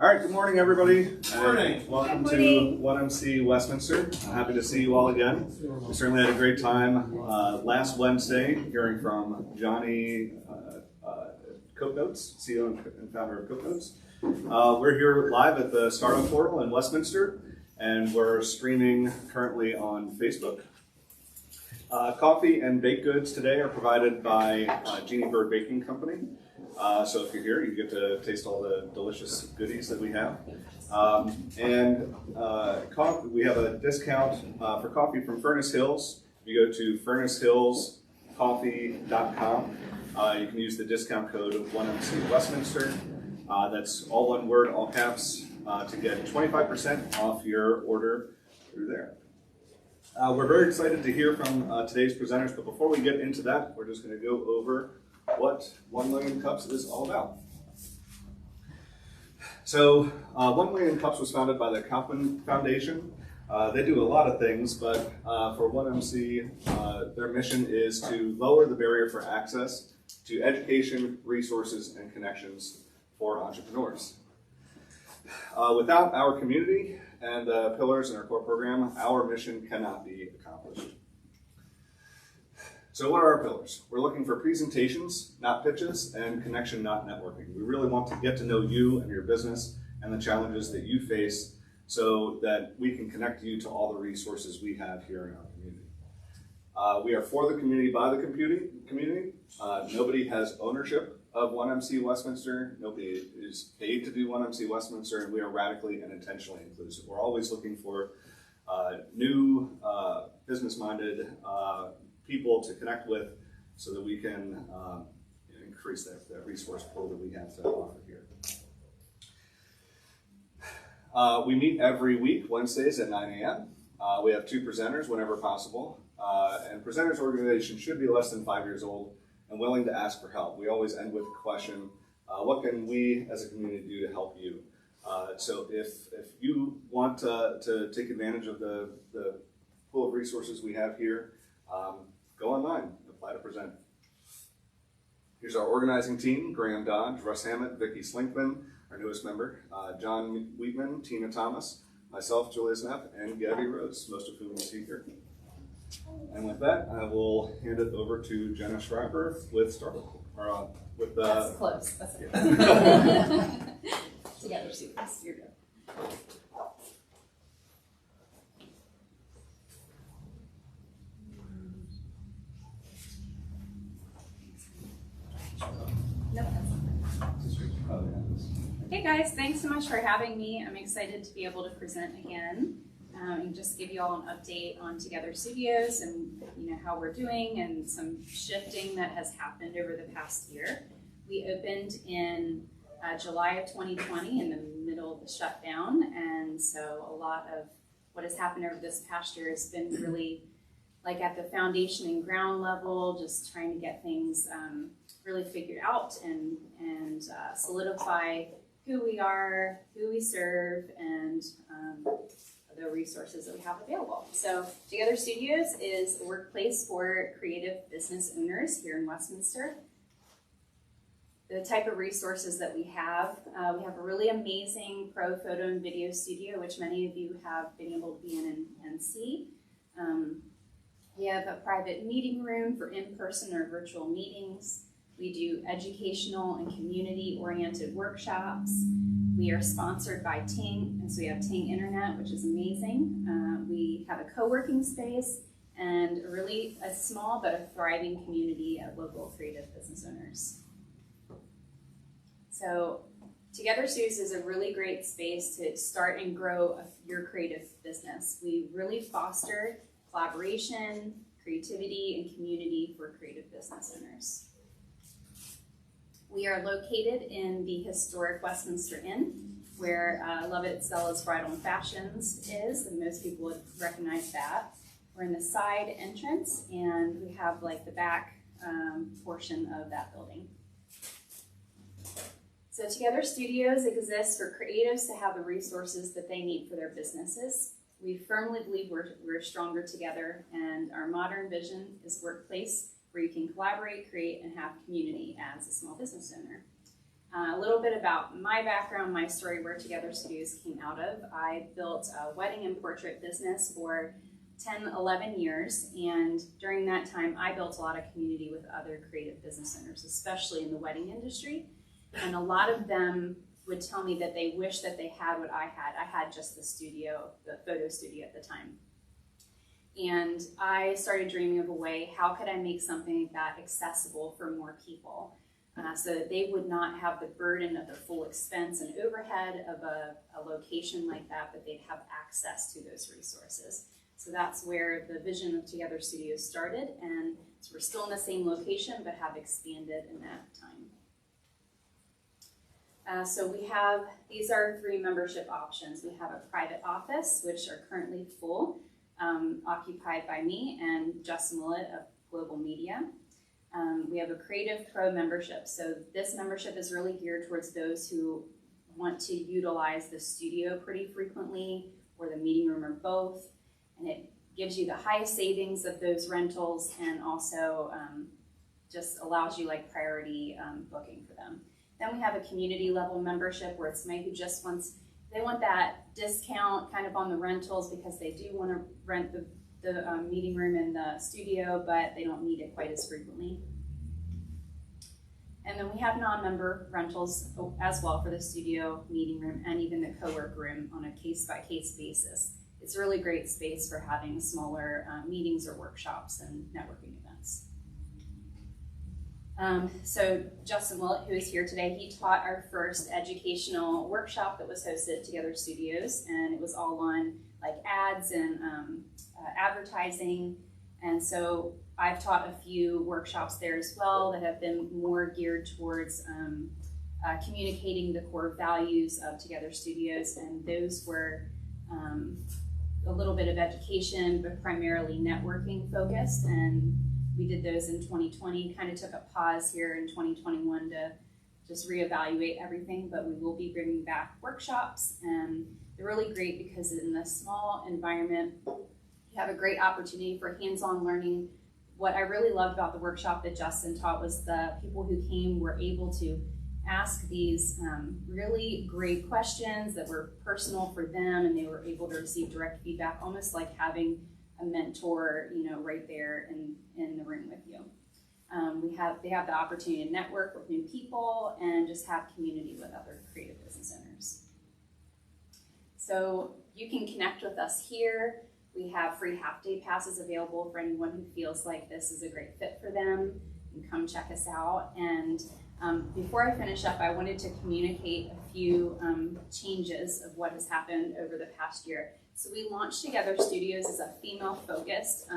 All right, good morning, everybody. Good morning. Welcome to 1MC Westminster. Happy to see you all again. We certainly had a great time last Wednesday hearing from Johnny Coke Notes, CEO and founder of Coke Notes. We're here live at the Startup Portal in Westminster, and we're streaming currently on Facebook. Coffee and baked goods today are provided by Jeannie Bird Baking Company. So if you're here, you get to taste all the delicious goodies that we have. We have a discount for coffee from Furnace Hills. If you go to furnacehillscoffee.com, you can use the discount code of 1MC Westminster. That's all one word, all caps, to get 25% off your order through there. We're very excited to hear from today's presenters, but before we get into that, we're just going to go over what 1 Million Cups is all about. So 1 Million Cups was founded by the Kauffman Foundation. They do a lot of things, but for 1MC, their mission is to lower the barrier for access to education, resources, and connections for entrepreneurs. Without our community and the pillars in our core program, our mission cannot be accomplished. So what are our pillars? We're looking for presentations, not pitches, and connection, not networking. We really want to get to know you and your business and the challenges that you face so that we can connect you to all the resources we have here in our community. We are for the community, by the community. Nobody has ownership of 1MC Westminster. Nobody is paid to do 1MC Westminster, and we are radically and intentionally inclusive. We're always looking for new business-minded people to connect with so that we can increase that resource pool that we have to offer here. We meet every week, Wednesdays at 9 a.m. We have 2 presenters whenever possible. And presenters' organization should be less than 5 years old and willing to ask for help. We always end with a question, what can we as a community do to help you? So if you want to take advantage of the pool of resources we have here, go online, apply to present. Here's our organizing team: Graham Dodge, Russ Hammett, Vicki Slinkman, our newest member, John Wheatman, Tina Thomas, myself, Julia Snap, and Gabby Rose, most of whom you see here. And with that, I will hand it over to Jenna Schreiber with Startup. That's close. That's it. Together, students. You're good. Hey guys, thanks so much for having me. I'm excited to be able to present again and just give you all an update on Together Studios and how we're doing and some shifting that has happened over the past year. We opened in July of 2020 in the middle of the shutdown, and so a lot of what has happened over this past year has been really like at the foundation and ground level, just trying to get things really figured out and solidify who we are, who we serve, and the resources that we have available. So Together Studios is a workplace for creative business owners here in Westminster. The type of resources that we have a really amazing pro photo and video studio, which many of you have been able to be in and see. We have a private meeting room for in-person or virtual meetings. We do educational and community-oriented workshops. We are sponsored by Ting, and so we have Ting Internet, which is amazing. We have a co-working space and a small but a thriving community of local creative business owners. So Together Studios is a really great space to start and grow your creative business. We really foster collaboration, creativity, and community for creative business owners. We are located in the historic Westminster Inn, where Lovett Stella's Bridal and Fashions is, and most people would recognize that. We're in the side entrance, and we have like the back portion of that building. So Together Studios exists for creatives to have the resources that they need for their businesses. We firmly believe we're stronger together, and our modern vision is a workplace where you can collaborate, create, and have community as a small business owner. A little bit about my background, my story, where Together Studios came out of. I built a wedding and portrait business for 10, 11 years, and during that time I built a lot of community with other creative business owners, especially in the wedding industry, and a lot of them would tell me that they wish that they had what I had. I had just the studio, the photo studio at the time. And I started dreaming of a way, how could I make something like that accessible for more people? So that they would not have the burden of the full expense and overhead of a location like that, but they'd have access to those resources. So that's where the vision of Together Studios started, and so we're still in the same location, but have expanded in that time. So we have, these are 3 membership options. We have a private office, which are currently full, occupied by me and Justin Willett of Global Media. We have a Creative Pro membership. So this membership is really geared towards those who want to utilize the studio pretty frequently, or the meeting room, or both. And it gives you the highest savings of those rentals, and also just allows you like priority booking for them. Then we have a community level membership, where it's somebody who just wants, they want that discount kind of on the rentals because they do want to rent the meeting room in the studio, but they don't need it quite as frequently. And then we have non-member rentals as well for the studio, meeting room, and even the co-work room on a case-by-case basis. It's a really great space for having smaller meetings or workshops and networking events. So Justin Willett, who is here today, he taught our first educational workshop that was hosted at Together Studios, and it was all on like ads and advertising. And so I've taught a few workshops there as well that have been more geared towards communicating the core values of Together Studios, and those were a little bit of education, but primarily networking focused. And we did those in 2020, kind of took a pause here in 2021 to just reevaluate everything, but we will be bringing back workshops, and they're really great because in the small environment, you have a great opportunity for hands-on learning. What I really loved about the workshop that Justin taught was the people who came were able to ask these really great questions that were personal for them, and they were able to receive direct feedback, almost like having a mentor, you know, right there in the room with you. They have the opportunity to network with new people and just have community with other creative business owners. So you can connect with us here. We have free half-day passes available for anyone who feels like this is a great fit for them. You can come check us out. And before I finish up, I wanted to communicate a few changes of what has happened over the past year. So we launched Together Studios as a female-focused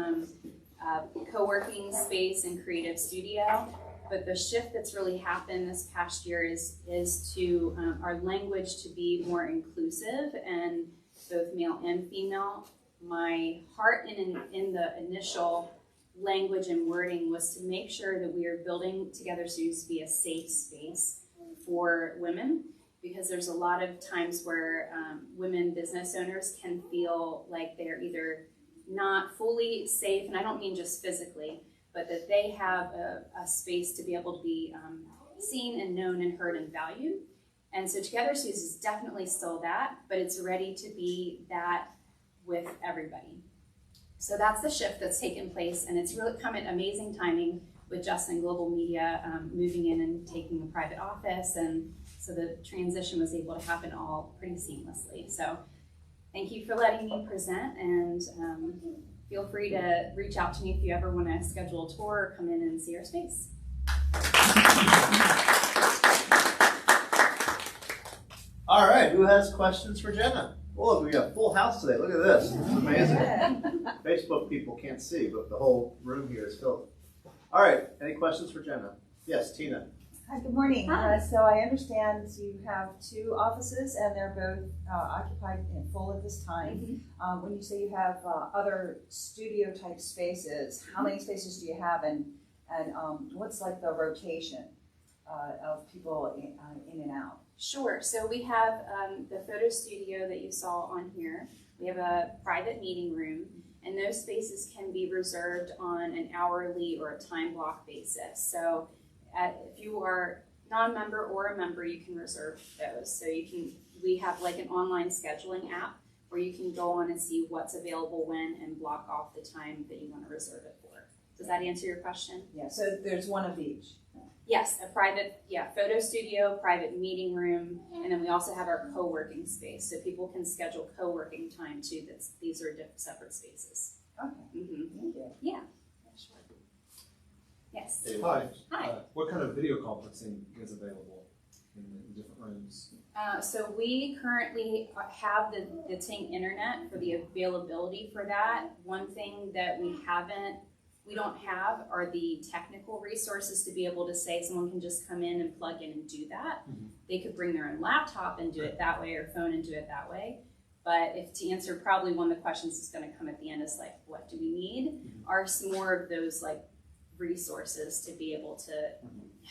co-working space and creative studio. But the shift that's really happened this past year is to our language to be more inclusive, and both male and female. My heart in the initial language and wording was to make sure that we are building Together Studios to be a safe space for women, because there's a lot of times where women business owners can feel like they're either not fully safe, and I don't mean just physically, but that they have a space to be able to be seen and known and heard and valued. And so Together Studios is definitely still that, but it's ready to be that with everybody. So that's the shift that's taken place, and it's really come at amazing timing with Justin Global Media moving in and taking a private office, and so the transition was able to happen all pretty seamlessly. So thank you for letting me present, and feel free to reach out to me if you ever want to schedule a tour or come in and see our space. All right, who has questions for Jenna? Oh, look, we got a full house today. Look at this. This is amazing. Facebook people can't see, but the whole room here is filled. All right, any questions for Jenna? Yes, Tina. Hi, good morning. Hi. So I understand you have 2 offices and they're both occupied and full at this time. Mm-hmm. When you say you have other studio type spaces, how many spaces do you have, and what's like the rotation of people in and out? Sure. So we have the photo studio that you saw on here. We have a private meeting room, and those spaces can be reserved on an hourly or a time block basis. So if you are non-member or a member, you can reserve those. So we have like an online scheduling app where you can go on and see what's available when and block off the time that you want to reserve it for. Does that answer your question? Yeah, so there's one of each. Yes, a private, photo studio, private meeting room, and then we also have our co-working space. So people can schedule co-working time too. These are separate spaces. Okay, thank you. Yeah. Sure. Yes. Hi. Hi. What kind of video conferencing is available in the different rooms? So we currently have the Ting internet for the availability for that. One thing that we don't have are the technical resources to be able to say someone can just come in and plug in and do that. Mm-hmm. They could bring their own laptop and do it that way, or phone and do it that way. But if to answer probably one of the questions that's going to come at the end is like, what do we need? Are some more of those like resources to be able to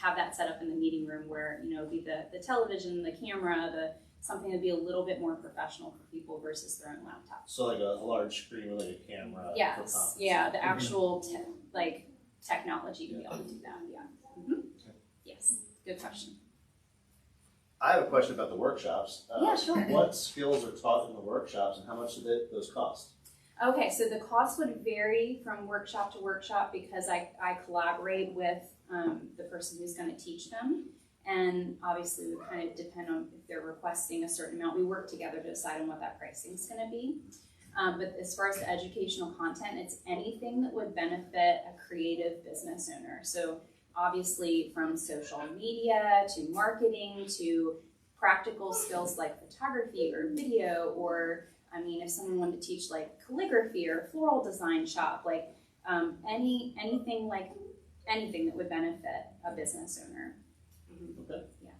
have that set up in the meeting room where, be the television, the camera, something that'd be a little bit more professional for people versus their own laptop. So like a large screen with a camera. Yes, yeah, the actual technology to be able to do that, yeah. Yes, good question. I have a question about the workshops. Yeah, sure. What skills are taught in the workshops and how much do those cost? Okay, so the cost would vary from workshop to workshop because I collaborate with the person who's going to teach them. And obviously, we kind of depend on if they're requesting a certain amount. We work together to decide on what that pricing is going to be. But as far as the educational content, it's anything that would benefit a creative business owner. So obviously, from social media to marketing to practical skills like photography or video, or if someone wanted to teach like calligraphy or floral design shop, like anything that would benefit a business owner. Okay. Yeah.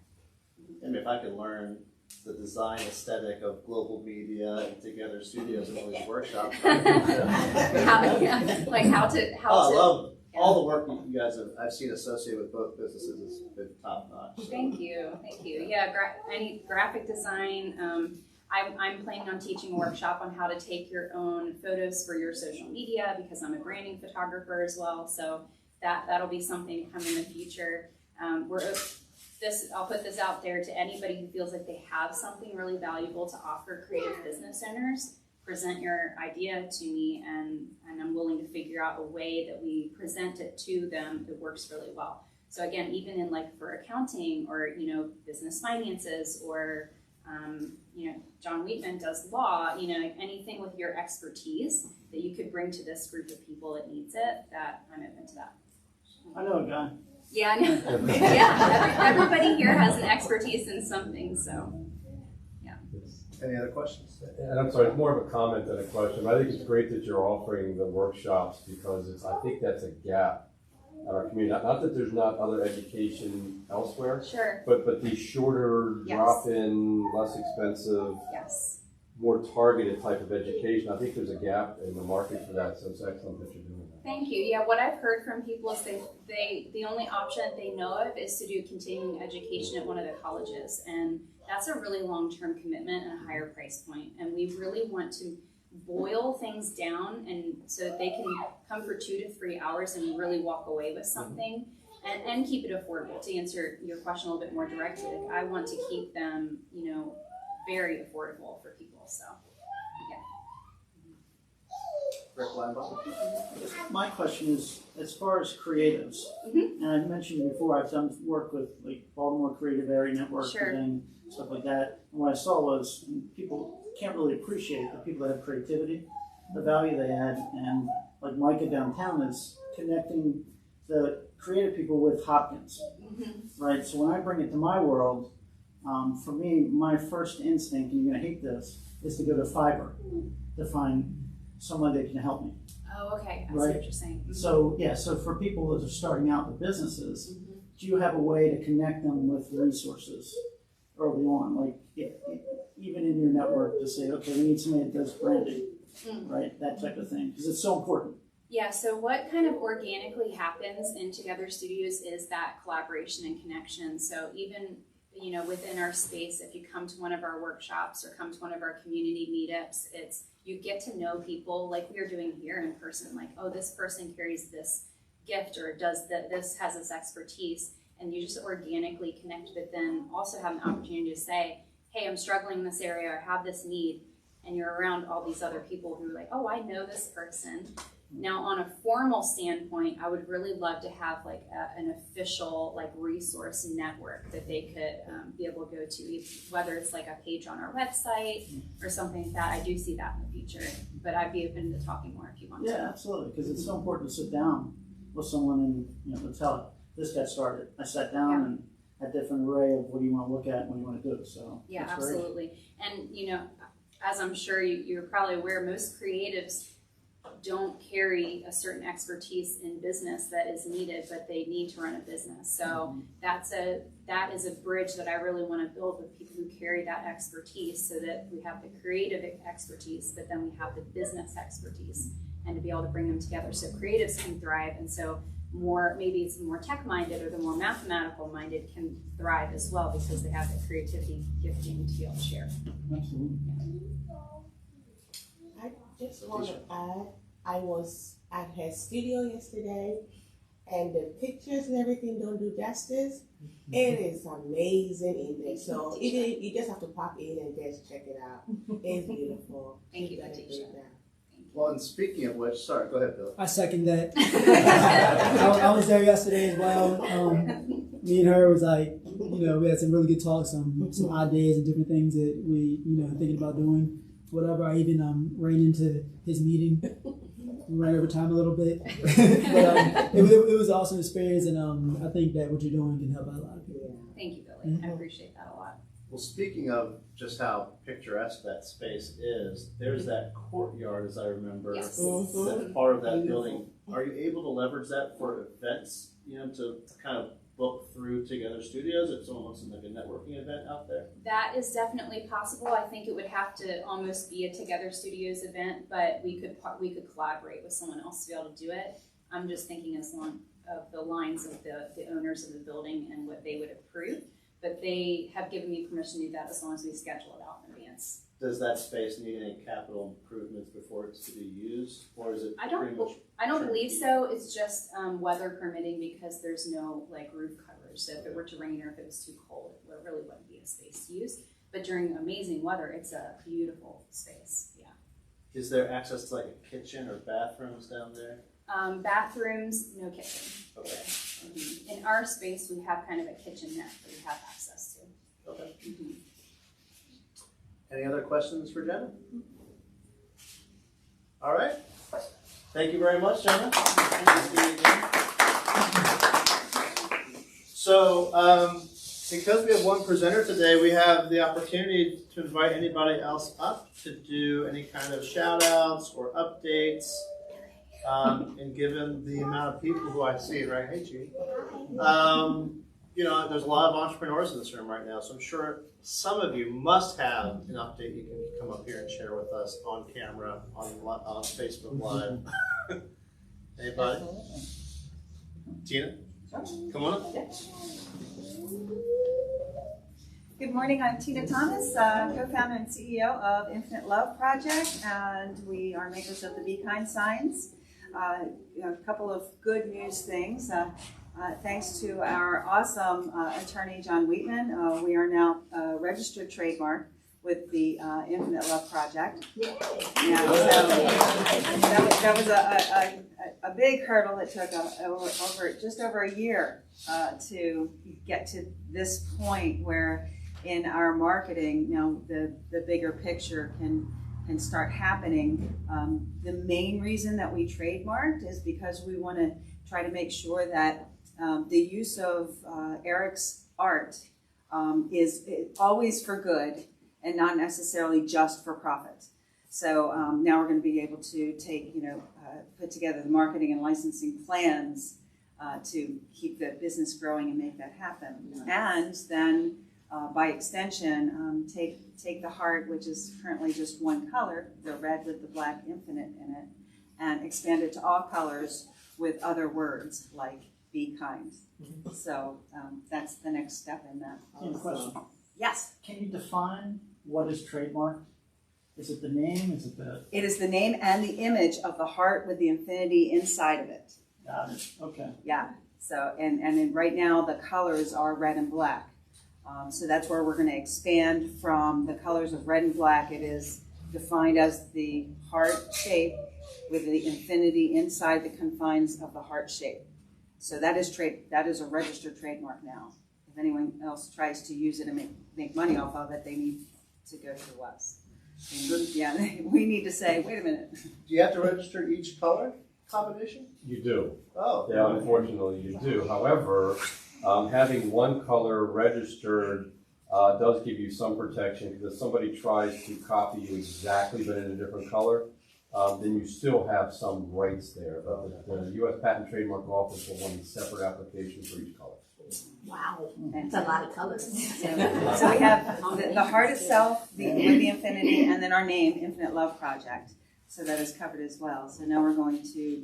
And if I could learn the design aesthetic of global media and Together Studios and all these workshops. How to I love all the work you guys I've seen associated with both businesses has been top notch. So. Thank you. Yeah, any graphic design. I'm planning on teaching a workshop on how to take your own photos for your social media because I'm a branding photographer as well. So that'll be something to come in the future. I'll put this out there to anybody who feels like they have something really valuable to offer creative business owners. Present your idea to me, and I'm willing to figure out a way that we present it to them that works really well. So again, even in for accounting or business finances or John Wheatman does law, anything with your expertise that you could bring to this group of people that needs it, that I'm open to that. I know a guy. Yeah, I know. Yeah, everybody here has an expertise in something, so yeah. Any other questions? And I'm sorry, it's more of a comment than a question. But I think it's great that you're offering the workshops because I think that's a gap in our community. Not that there's not other education elsewhere, Sure. but these shorter, Yes. drop-in, less expensive, Yes. more targeted type of education. I think there's a gap in the market for that, so it's excellent that you're doing that. Thank you. Yeah, what I've heard from people is the only option they know of is to do continuing education at one of the colleges, and that's a really long-term commitment and a higher price point. And we really want to boil things down, and so that they can come for 2 to 3 hours and really walk away with something, and keep it affordable. To answer your question a little bit more directly, I want to keep them, very affordable for people. So. Rick Weinbaum? My question is, as far as creatives, and I've mentioned before, I've done work with Baltimore Creative Area Network Sure. and stuff like that. And what I saw was people can't really appreciate the people that have creativity, the value they add, and like Micah downtown is connecting the creative people with Hopkins, right? So when I bring it to my world, for me, my first instinct, and you're gonna hate this, is to go to Fiverr to find someone that can help me. Oh, okay. I see Right. what you're saying. So for people that are starting out with businesses, do you have a way to connect them with resources early on, even in your network, to say, okay, we need somebody that does branding, right? That type of thing, because it's so important. Yeah, so what kind of organically happens in Together Studios is that collaboration and connection. So even, within our space, if you come to one of our workshops or come to one of our community meetups, you get to know people like we are doing here in person, like, oh, this person carries this gift or does this has this expertise. and you just organically connect, but then also have an opportunity to say, hey, I'm struggling in this area, or have this need, and you're around all these other people who are like, oh, I know this person. Now, on a formal standpoint, I would really love to have like an official like resource network that they could be able to go to, whether it's like a page on our website or something like that. I do see that in the future, but I'd be open to talking more if you want to. Yeah, absolutely, because it's so important to sit down with someone and to tell it. This got started. I sat down and had a different array of what do you want to look at and what do you want to do. So yeah, that's great. absolutely. And as I'm sure you're probably aware, most creatives don't carry a certain expertise in business that is needed, but they need to run a business. So that is a bridge that I really want to build with people who carry that expertise, so that we have the creative expertise, but then we have the business expertise, and to be able to bring them together so creatives can thrive. And so maybe it's more tech minded or the more mathematical minded can thrive as well, because they have the creativity gifting to be able to share. Absolutely. I just want to add, I was at her studio yesterday, and the pictures and everything don't do justice. It is amazing in there. So you just have to pop in and just check it out. It's beautiful. Thank you, She's done a great Letitia. job. Well, and speaking of which, sorry, go ahead, Bill. I second that. I was there yesterday as well. Me and her was like, we had some really good talks, some ideas and different things that we, thinking about doing. Whatever. I even ran into his meeting. We ran over time a little bit, but it was an awesome experience, and I think that what you're doing can help out a lot of people. Thank you, Billy. I appreciate that a lot. Well, speaking of just how picturesque that space is, there's that courtyard, as I remember, Yes. that's part of that building. Are you able to leverage that for events, to kind of book through Together Studios if someone wants to make a networking event out there? That is definitely possible. I think it would have to almost be a Together Studios event, but we could collaborate with someone else to be able to do it. I'm just thinking as long of the lines of the owners of the building and what they would approve, but they have given me permission to do that as long as we schedule it out in advance. Does that space need any capital improvements before it's to be used, or is it I pretty much? don't believe so. It's just weather permitting, because there's no like roof coverage. So if it were to rain or if it was too cold, it really wouldn't be a space to use. But during amazing weather, it's a beautiful space. Yeah. Is there access to like a kitchen or bathrooms down there? Bathrooms, no kitchen. Okay. In our space, we have kind of a kitchenette that we have access to. Okay. Mm-hmm. Any other questions for Jenna? All right. Thank you very much, Jenna. So, because we have one presenter today, we have the opportunity to invite anybody else up to do any kind of shout outs or updates. And given the amount of people who I see, right? Hey, Judy. There's a lot of entrepreneurs in this room right now, so I'm sure some of you must have an update you can come up here and share with us on camera, on Facebook Live. Anybody? Tina? Come on up. Good morning, I'm Tina Thomas, co-founder and CEO of Infinite Love Project, and we are makers of the Be Kind signs. A couple of good news things. Thanks to our awesome attorney, John Wheatman, we are now a registered trademark with the Infinite Love Project. Yeah, so that was a big hurdle. It took just over a year to get to this point where in our marketing, the bigger picture can start happening. The main reason that we trademarked is because we want to try to make sure that the use of Eric's art is always for good and not necessarily just for profit. So now we're going to be able to put together the marketing and licensing plans to keep the business growing and make that happen. And then by extension, take the heart, which is currently just one color, the red with the black infinite in it, and expand it to all colors with other words like be kind. So that's the next step in that. I have a question. Yes. Can you define what is trademark? Is it the name? Is it the... It is the name and the image of the heart with the infinity inside of it. Got it. Okay. Yeah. So, and then right now the colors are red and black. So that's where we're going to expand from the colors of red and black. It is defined as the heart shape with the infinity inside the confines of the heart shape. So that is a registered trademark now. If anyone else tries to use it and make money off of it, they need to go through us. And, yeah, we need to say, wait a minute. Do you have to register each color combination? You do. Oh. Yeah, unfortunately, you do. However, having one color registered does give you some protection, because if somebody tries to copy you exactly but in a different color, then you still have some rights there. But the U.S. Patent and Trademark Office will want a separate application for each color. Wow, that's a lot of colors. So we have the heart itself, with the infinity, and then our name, Infinite Love Project. So that is covered as well. So now we're going to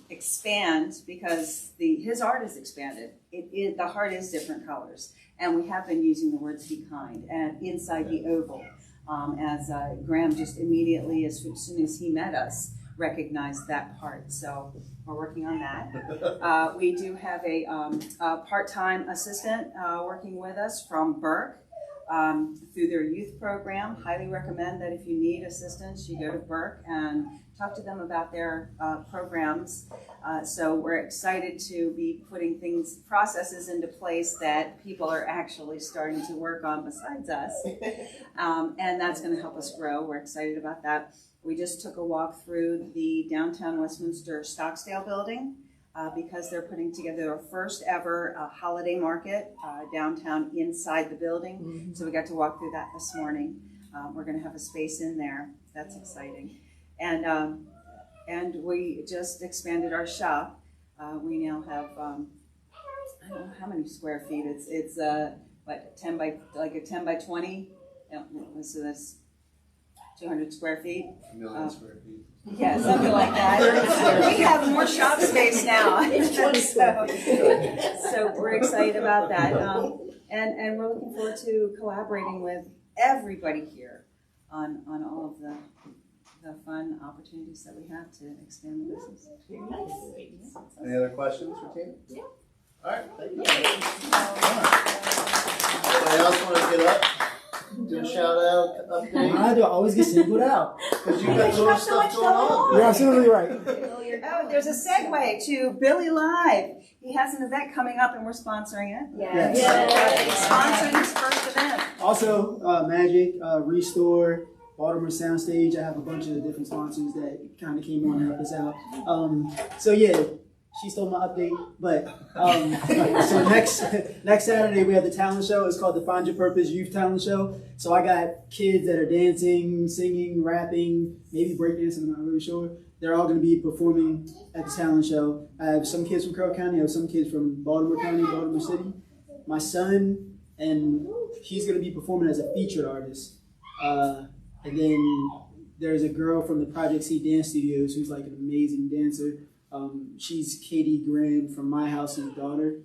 expand, because his art is expanded. The heart is different colors. And we have been using the words "be kind" and inside the oval, as Graham just immediately, as soon as he met us, recognized that part. So we're working on that. We do have a part-time assistant working with us from Burke through their youth program. Highly recommend that if you need assistance, you go to Burke and talk to them about their programs. So we're excited to be putting processes into place that people are actually starting to work on besides us. And that's going to help us grow. We're excited about that. We just took a walk through the downtown Westminster Stocksdale building because they're putting together their first ever holiday market downtown inside the building. Mm-hmm. So we got to walk through that this morning. We're going to have a space in there. That's exciting. And we just expanded our shop. We now have I don't know how many square feet. It's what, 10 by 20. So that's 200 square feet. A million square feet. Yeah, something like that. We have more shop space now. So we're excited about that. And we're looking forward to collaborating with everybody here on all of the fun opportunities that we have to expand the business. Any other questions for Tina? Yeah. All right, thank you. Anybody else want to get up? Do a shout out update? I do always get singled out. Because you got so much stuff going on. You're absolutely right. Oh, there's a segue to Billy Live. He has an event coming up and we're sponsoring it. Yes. Sponsoring his first event. Also, Magic, Restore, Baltimore Soundstage. I have a bunch of different sponsors that kind of came on to help us out. So yeah, she stole my update. But so next Saturday we have the talent show. It's called the Find Your Purpose Youth Talent Show. So I got kids that are dancing, singing, rapping, maybe breakdancing. I'm not really sure. They're all going to be performing at the talent show. I have some kids from Carroll County. I have some kids from Baltimore County, Baltimore City. My son, and he's going to be performing as a featured artist. And then there's a girl from the Project C Dance Studios who's like an amazing dancer. She's Katie Graham from My House's daughter.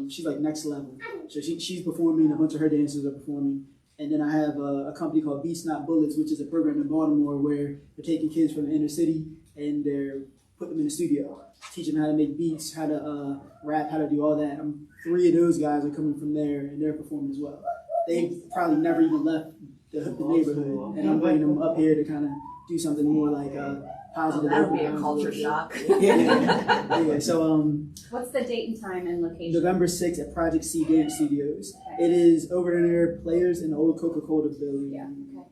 She's like next level. So she's performing, a bunch of her dancers are performing. And then I have a company called Beats Not Bullets, which is a program in Baltimore where they're taking kids from the inner city and they're putting them in the studio, teaching them how to make beats, how to rap, how to do all that. 3 of those guys are coming from there and they're performing as well. They probably never even left the neighborhood, and I'm bringing them up here to kind of do something more like positive. That would be a culture shock. Yeah. So What's the date and time and location? November 6th at Project C Dance Studios. It is over there, Players in the old Coca-Cola building. Yeah. Okay.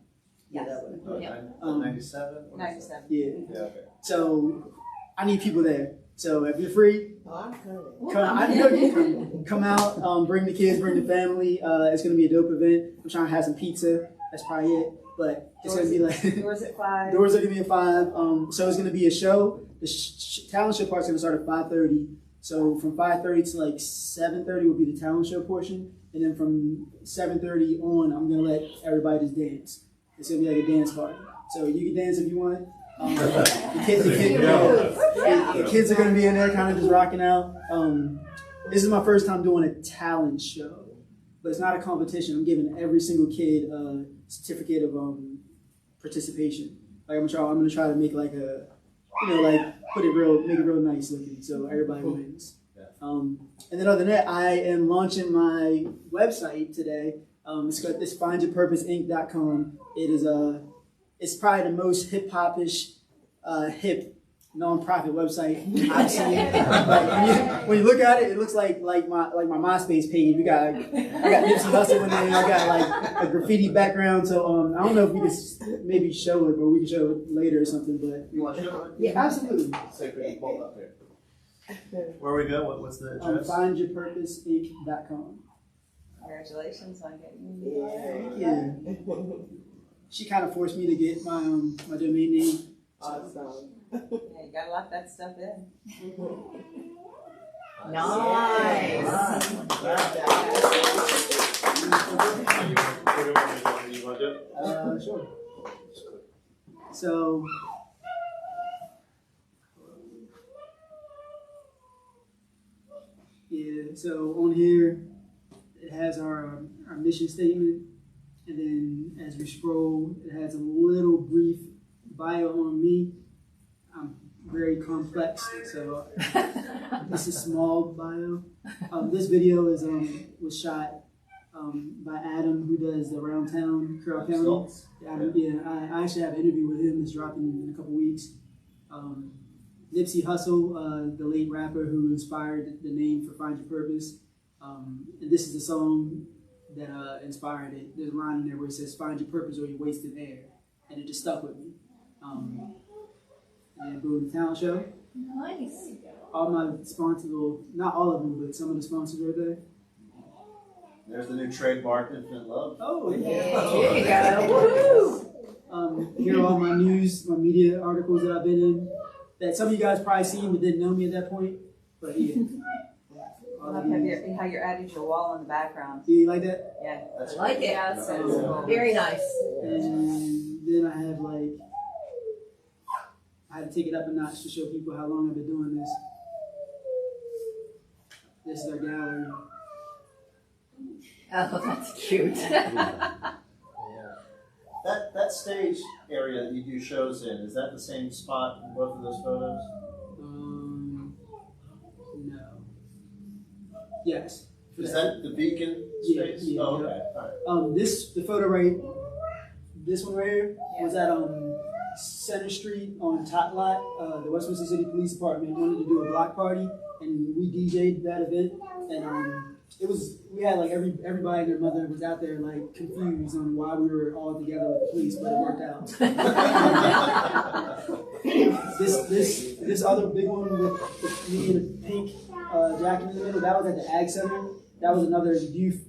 Yeah, that way. Yeah. 97? 97. Yeah. Yeah, okay. So I need people there. So if you're free, Oh, I'm coming. I know you come out, bring the kids, bring the family. It's gonna be a dope event. I'm trying to have some pizza. That's probably it. But it's gonna be like Doors at 5. doors are gonna be at 5. So it's gonna be a show. The talent show part's gonna start at 5:30. So from 5:30 to like 7:30 will be the talent show portion, and then from 7:30 on, I'm gonna let everybody just dance. It's gonna be like a dance party. So you can dance if you want. The kids are gonna be in there, kind of just rocking out. This is my first time doing a talent show, but it's not a competition. I'm giving every single kid a certificate of participation. Like I'm gonna try to make like a, like make it real nice looking, so everybody wins. And then other than that, I am launching my website today. It's findyourpurposeinc.com. It is it's probably the most hip-hop-ish, hip non-profit website I've seen. Like, when you look at it, it looks like my MySpace page. I got Nipsey Hussle in there. I got like a graffiti background. So I don't know if we could maybe show it, but we can show it later or something. But You want to show it? yeah, absolutely. Sacred hold up here. Where we go? What's the address? Findyourpurposeinc.com. Congratulations on getting Yeah. She kind of forced me to get my my domain name. Awesome. Yeah, you gotta lock that stuff in. Nice. Sure. So, yeah, so on here, it has our mission statement, and then as we scroll, it has a little brief bio on me. I'm very complex, so this is small bio. This video is was shot by Adam, who does the Around Town, Carroll County. Adam, I actually have an interview with him. It's dropping in a couple weeks. Nipsey Hussle, the late rapper who inspired the name for Find Your Purpose. And this is the song that inspired it. There's a line in there where it says, "Find your purpose or you're wasting air." And it just stuck with me. And Boone Talent Show. Nice. All my sponsors, well, not all of them, but some of the sponsors are there. There's the new trademark, Infinite Love. Oh, yeah. There you go. Woo! Here are all my news, my media articles that I've been in, that some of you guys probably seen but didn't know me at that point. But yeah. I love how you added your wall in the background. Do you like that? Yeah. That's I like it. Yeah, it's so cool. Very nice. And then I have I had to take it up a notch to show people how long I've been doing this. This is our gallery. Oh, that's cute. Yeah. That stage area that you do shows in, is that the same spot in both of those photos? No. Yes. Is that the beacon Yeah, space? yeah, Oh, yeah. okay. All right. The photo right, this one right here, was at Center Street on Tot Lot. The Westminster City Police Department wanted to do a block party, and we DJ'd that event. And we had like everybody and their mother was out there like confused on why we were all together with the police, but it worked out. this other big one with me in a pink jacket in the middle, that was at the Ag Center. That was another youth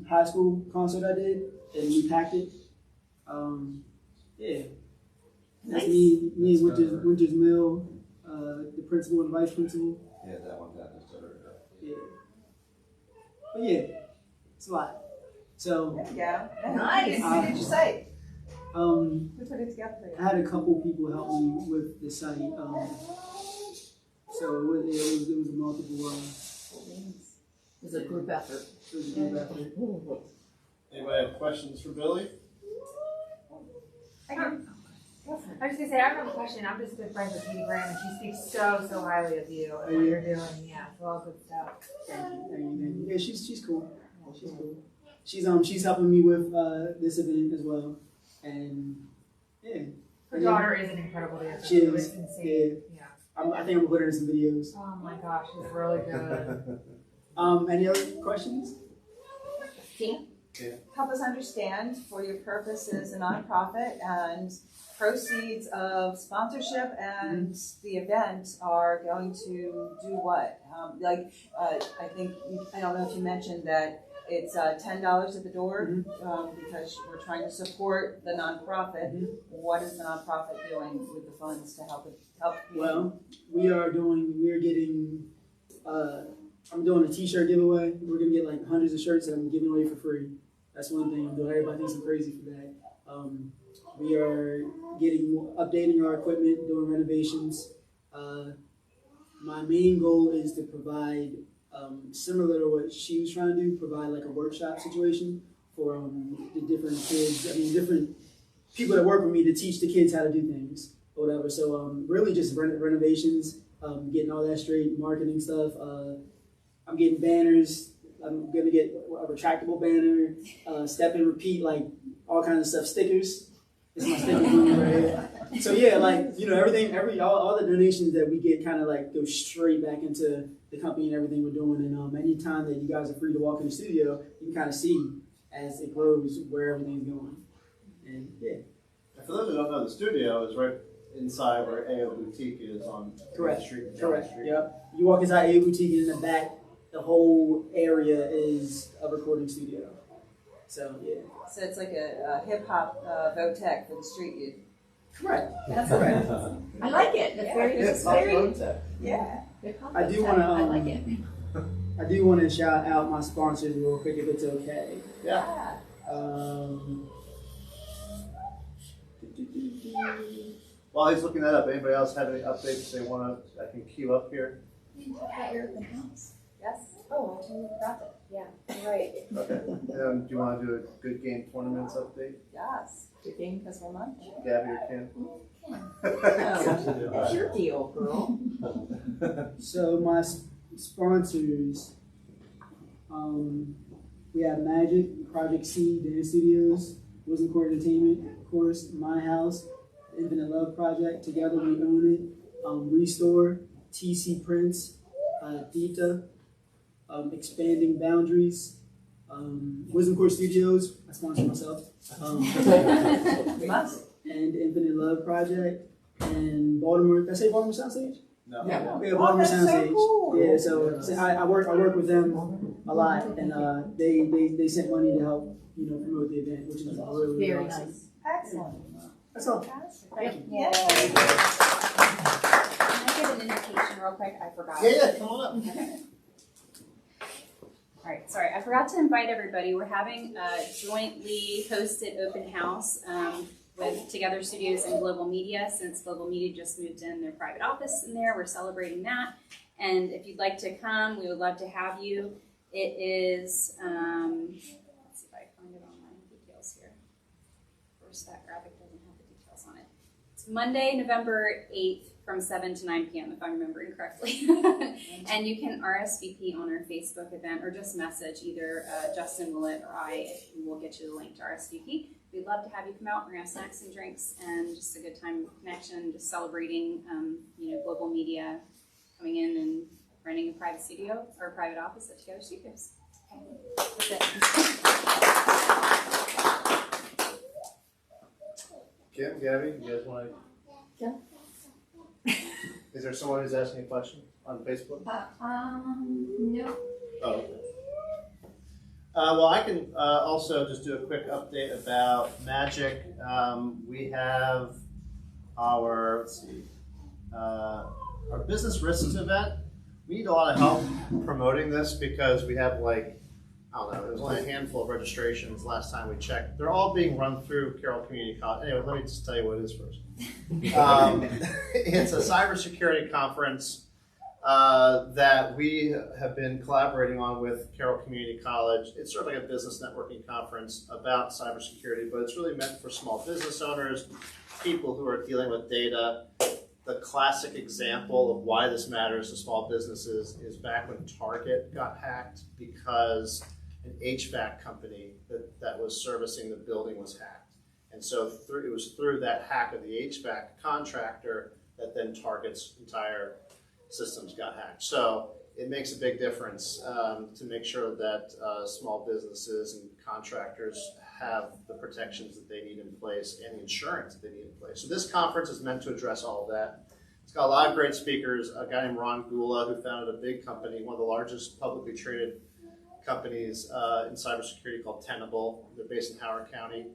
high school concert I did, and we packed it. Yeah. That's me and Winters Mill, the principal and vice principal. Yeah, that one, that is Yeah. But yeah, it's a lot. So There you go. Nice. Who did you say? Who put it together for you? I had a couple people help me with the site. So it was a multiple. It was a group effort. It was a group effort. Anybody have questions for Billy? I was gonna say, I don't have a question. I'm just good friends with Katie Graham, and she speaks so highly of you and what you're doing. Yeah, it's all good stuff. Thank you. Yeah, she's cool. She's cool. She's helping me with this event as well, and yeah. Her daughter is an incredible dancer. She is. It's insane. Yeah. I think I'm gonna put her in some videos. Oh my gosh, she's really good. Any other questions? Help us understand For Your Purpose is a nonprofit, and proceeds of sponsorship and the event are going to do what? I think, I don't know if you mentioned that it's $10 at the door because we're trying to support the nonprofit. What is the nonprofit doing with the funds to help people? Well, I'm doing a t-shirt giveaway. We're gonna get like hundreds of shirts that I'm giving away for free. That's one thing I'm doing. Everybody thinks I'm crazy for that. We are updating our equipment, doing renovations. My main goal is to provide, similar to what she was trying to do, provide like a workshop situation for the different kids. Different people that work with me to teach the kids how to do things or whatever. So really just renovations, getting all that straight, marketing stuff, I'm getting banners. I'm gonna get a retractable banner, step and repeat, like all kinds of stuff, stickers. It's my sticker room right here. So yeah, like everything, all the donations that we get kind of like go straight back into the company and everything we're doing. And anytime that you guys are free to walk in the studio, you can kind of see as it grows where everything's going. And yeah. And for those who don't know, the studio is right inside where AO Boutique is on Correct. Main Street. Correct. Street. Yep. You walk inside A Boutique, and in the back, the whole area is a recording studio. So yeah. So it's like a hip hop Votech for the street youth. Correct. That's correct. I like it. That's very, It's very. Yeah. I do want to. I like it. I do want to shout out my sponsors real quick, if it's okay. Yeah. While he's looking that up, anybody else have any updates they want to? I can queue up here. At your open house. Yes. Oh, I totally forgot that. Yeah, you're right. Okay. Do you want to do a good game tournaments update? Yes. Good game because we're lunch. Gabby or Kim? Oh, that's your deal, girl. So my sponsors, we have Magic, Project C, Dance Studios, Wisdom Court Entertainment, of course, My House, Infinite Love Project, Together We Own It, Restore, TC Prince, Dita, Expanding Boundaries, Wisdom Court Studios, I sponsor myself, and Infinite Love Project, and Baltimore, did I say Baltimore Soundstage? No. Yeah, Baltimore Oh, that's so Soundstage. cool. Yeah, so I work with them a lot, and they sent money to help promote the event, which is really Very awesome. nice. Excellent. That's all. Thank you. Yay. Can I give an invitation real quick? I forgot. Yeah, come on up. All right, sorry, I forgot to invite everybody. We're having a jointly hosted open house with Together Studios and Global Media. Since Global Media just moved in their private office in there, we're celebrating that. And if you'd like to come, we would love to have you. It is, let's see if I can find it on my details here. Of course, that graphic doesn't have the details on it. It's Monday, November 8th from 7 to 9 p.m. if I'm remembering correctly. And you can RSVP on our Facebook event or just message either Justin Willett or I, and we'll get you the link to RSVP. We'd love to have you come out. We're gonna have snacks and drinks and just a good time of connection, just celebrating Global Media coming in and renting a private studio or a private office at Together Studios. That's it. Kim, Gabby, you guys want to? Yeah. Is there someone who's asking a question on Facebook? No. Oh, okay. Well, I can also just do a quick update about Magic. We have our, our business risks event. We need a lot of help promoting this because we have there's only a handful of registrations last time we checked. They're all being run through Carroll Community College. Anyway, let me just tell you what it is first. It's a cybersecurity conference that we have been collaborating on with Carroll Community College. It's sort of like a business networking conference about cybersecurity, but it's really meant for small business owners, people who are dealing with data. The classic example of why this matters to small businesses is back when Target got hacked because an HVAC company that was servicing the building was hacked. And so it was through that hack of the HVAC contractor that then Target's entire systems got hacked. So it makes a big difference to make sure that small businesses and contractors have the protections that they need in place and the insurance that they need in place. So this conference is meant to address all of that. It's got a lot of great speakers. A guy named Ron Gula, who founded a big company, one of the largest publicly traded companies in cybersecurity called Tenable. They're based in Howard County.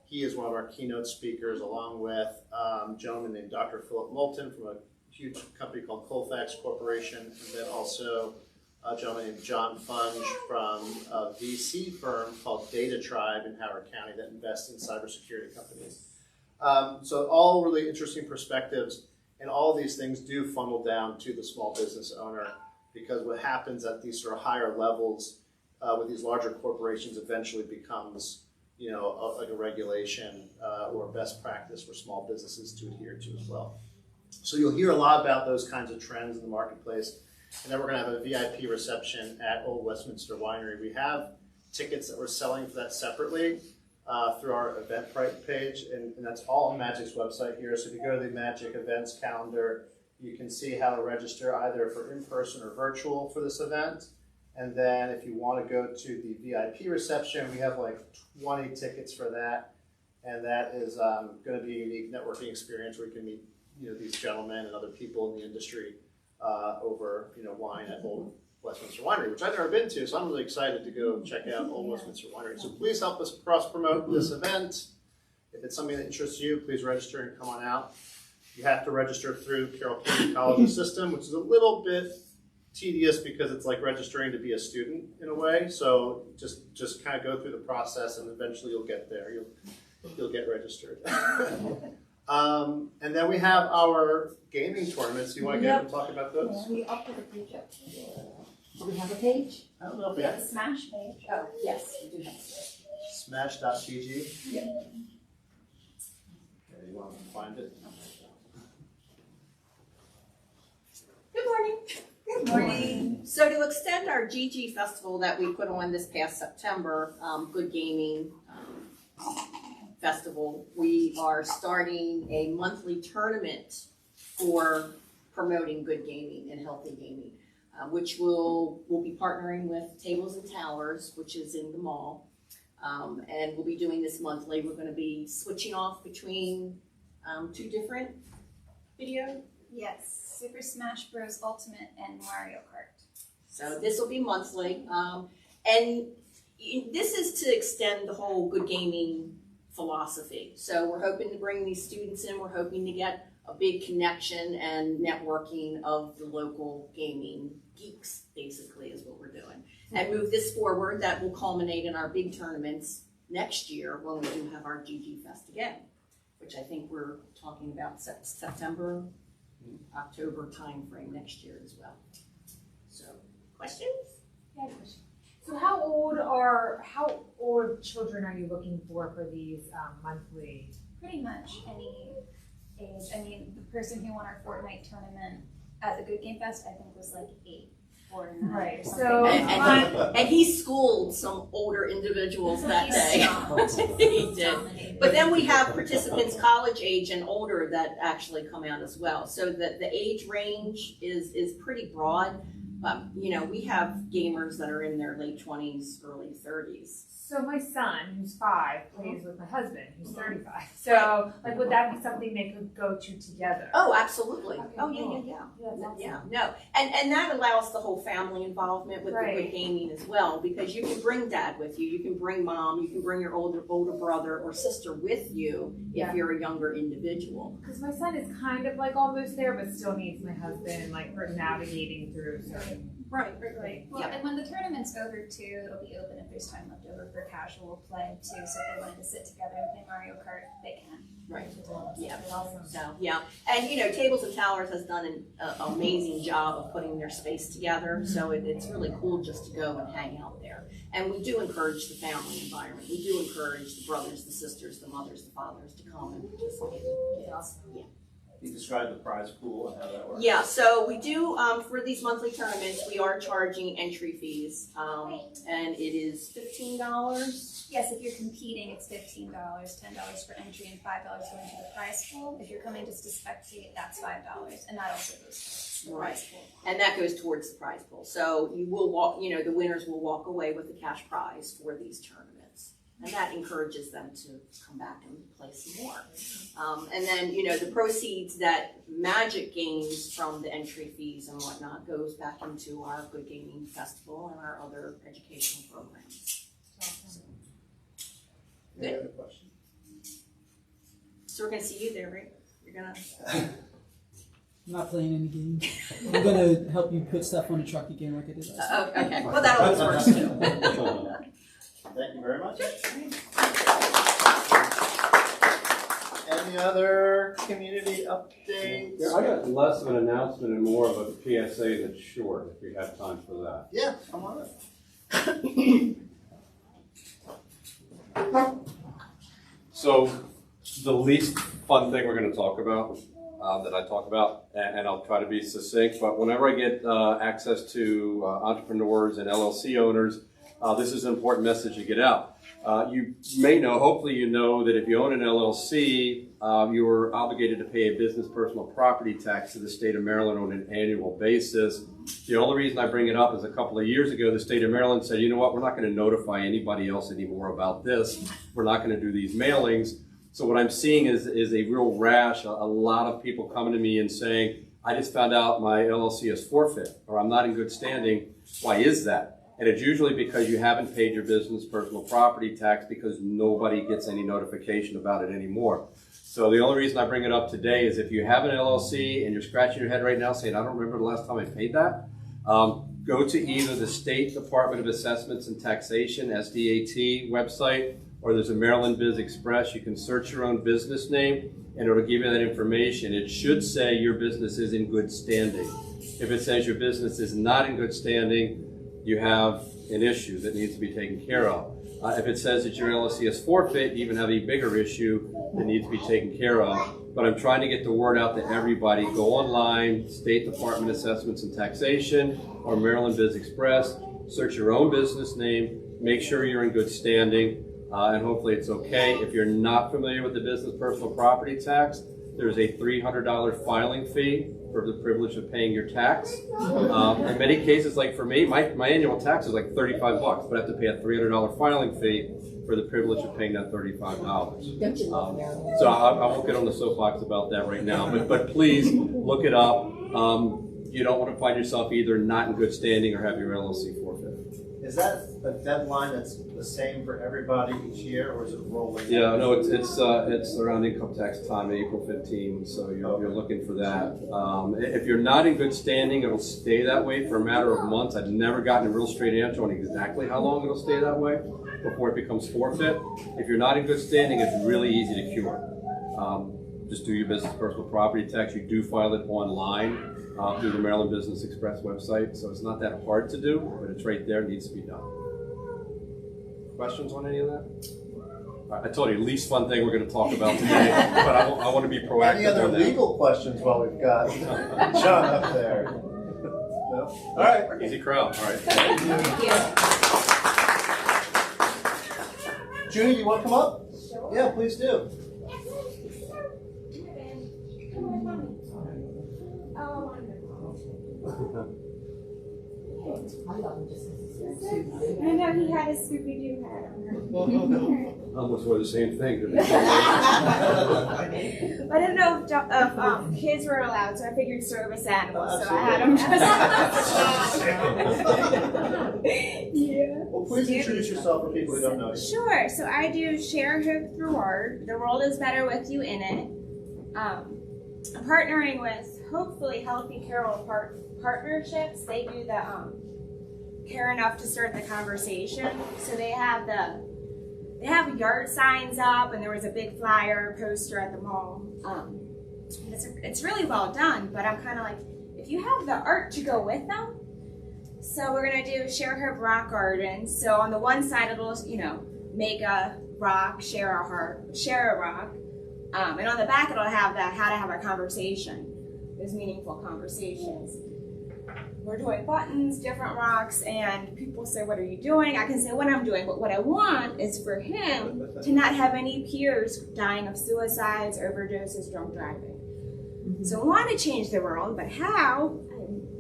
He is one of our keynote speakers, along with a gentleman named Dr. Philip Moulton from a huge company called Colfax Corporation, and then also a gentleman named John Funge from a VC firm called Data Tribe in Howard County that invests in cybersecurity companies. So all really interesting perspectives, and all of these things do funnel down to the small business owner, because what happens at these sort of higher levels with these larger corporations eventually becomes like a regulation or best practice for small businesses to adhere to as well. So you'll hear a lot about those kinds of trends in the marketplace. And then we're gonna have a VIP reception at Old Westminster Winery. We have tickets that we're selling for that separately through our Eventbrite page, and that's all on Magic's website here. So if you go to the Magic events calendar, you can see how to register either for in-person or virtual for this event. And then if you want to go to the VIP reception, we have like 20 tickets for that. And that is going to be a unique networking experience where you can meet these gentlemen and other people in the industry over wine at Old Westminster Winery, which I've never been to, so I'm really excited to go check out Old Westminster Winery. So please help us cross-promote this event. If it's something that interests you, please register and come on out. You have to register through Carroll Community College's system, which is a little bit tedious because it's like registering to be a student in a way. So just kind of go through the process, and eventually you'll get there. You'll get registered. And then we have our gaming tournaments. You want to get up and talk about those? We up with the page up. Do we have a page? I don't know if we The have Smash page. Oh, yes, we do have. smash.gg. Yeah. Okay, you want to find it? Good morning. Good morning. So to extend our GG Festival that we put on this past September, Good Gaming Festival, we are starting a monthly tournament for promoting good gaming and healthy gaming, which we'll be partnering with Tables and Towers, which is in the mall. And we'll be doing this monthly. We're going to be switching off between 2 different video. Yes, Super Smash Bros. Ultimate and Mario Kart. So this will be monthly. And this is to extend the whole good gaming philosophy. So we're hoping to bring these students in. We're hoping to get a big connection and networking of the local gaming geeks, basically, is what we're doing. And move this forward. That will culminate in our big tournaments next year when we do have our GG Fest again, which I think we're talking about September, October timeframe next year as well. So, questions? Yeah, question. So how old children are you looking for these monthly? Pretty much any age. I mean, the person who won our Fortnite tournament at the Good Game Fest, I think, was like 8 or 9 Right, or something. so- And he schooled some older individuals that day. He did. But then we have participants college age and older that actually come out as well. So the age range is pretty broad. We have gamers that are in their late 20s, early 30s. So my son, who's 5, plays with my husband, who's 35. So, would that be something they could go to together? Oh, absolutely. Okay, Oh, cool. yeah. That's awesome. Yeah, no. And that allows the whole family involvement with the good gaming as well, because you can bring dad with you, you can bring mom, you can bring your older brother or sister with you if you're a younger individual. Because my son is kind of almost there, but still needs my husband, for navigating through certain. Right. Well, Yeah. and when the tournament's over too, it'll be open if there's time left over for casual play too. So if they wanted to sit together and play Mario Kart, they can. Right. Yeah. Awesome. So, yeah. And, Tables and Towers has done an amazing job of putting their space together. So it's really cool just to go and hang out there. And we do encourage the family environment. We do encourage the brothers, the sisters, the mothers, the fathers to come and participate with the kids. Yeah. You describe the prize pool and how that works. Yeah, so we do, for these monthly tournaments, we are charging entry fees. And it is $15. Yes, if you're competing, it's $15, $10 for entry, and $5 going to the prize pool. If you're coming just to spectate, that's $5, and that also goes to the prize pool. And that goes towards the prize pool. So you will walk, the winners will walk away with the cash prize for these tournaments. And that encourages them to come back and play some more. And then, the proceeds that Magic gains from the entry fees and whatnot goes back into our Good Gaming Festival and our other educational programs. Any other questions? So we're going to see you there, right? You're going to... I'm not playing any game. I'm gonna help you put stuff on the truck again like I did last time. Okay, well that always works too. Thank you very much. Any other community updates? Yeah, I got less of an announcement and more of a PSA that's short, if you have time for that. Yeah, come on up. So, the least fun thing we're gonna talk about, that I talk about, and I'll try to be succinct. But whenever I get access to entrepreneurs and LLC owners, this is an important message to get out. You may know, hopefully you know, that if you own an LLC, you are obligated to pay a business personal property tax to the state of Maryland on an annual basis. The only reason I bring it up is a couple of years ago, the state of Maryland said, you know what, we're not going to notify anybody else anymore about this. We're not going to do these mailings. So what I'm seeing is a real rash, a lot of people coming to me and saying, I just found out my LLC is forfeit, or I'm not in good standing. Why is that? And it's usually because you haven't paid your business personal property tax, because nobody gets any notification about it anymore. So the only reason I bring it up today is if you have an LLC and you're scratching your head right now saying, I don't remember the last time I paid that, go to either the State Department of Assessments and Taxation, SDAT website, or there's a Maryland Biz Express. You can search your own business name and it'll give you that information. It should say your business is in good standing. If it says your business is not in good standing, you have an issue that needs to be taken care of. If it says that your LLC is forfeit, you even have a bigger issue that needs to be taken care of. But I'm trying to get the word out to everybody. Go online, State Department Assessments and Taxation, or Maryland Biz Express. Search your own business name. Make sure you're in good standing, and hopefully it's okay. If you're not familiar with the business personal property tax, there's a $300 filing fee for the privilege of paying your tax. In many cases, like for me, my annual tax is like $35, but I have to pay a $300 filing fee for the privilege of paying that $35. So I won't get on the soapbox about that right now, but please look it up. You don't want to find yourself either not in good standing or have your LLC forfeit. Is that a deadline that's the same for everybody each year, or is it rolling? Yeah, no, it's around income tax time, April 15, so you're looking for that. If you're not in good standing, it'll stay that way for a matter of months. I've never gotten a real straight answer on exactly how long it'll stay that way before it becomes forfeit. If you're not in good standing, it's really easy to cure. Just do your business personal property tax. You do file it online through the Maryland Business Express website, so it's not that hard to do, but it's right there, it needs to be done. Questions on any of that? All right, I told you, least fun thing we're going to talk about today, but I want to be proactive. Any other legal questions while we've got John up there? No? All right. Easy crowd. All right. Thank you. Judy, you want to come up? Sure. Yeah, please do. I know he had a Scooby-Doo hat on. Almost wore the same thing. I didn't know if kids were allowed, so I figured service animals, so I had them just. Yeah. Well, please introduce yourself for people who don't know you. Sure. So I do Share Hope Through Art. The world is better with you in it. I'm partnering with hopefully Healthy Carol Partnerships. They do the Care Enough to Start the Conversation. So they have yard signs up, and there was a big flyer poster at the mall. It's really well done, but I'm kind of like, if you have the art to go with them. So we're gonna do Share Hope Rock Garden. So on the one side it'll, make a rock, share a heart, share a rock. And on the back it'll have that how to have a conversation. There's meaningful conversations. We're doing buttons, different rocks, and people say, what are you doing? I can say what I'm doing, but what I want is for him to not have any peers dying of suicides, overdoses, drunk driving. So I want to change the world, but how?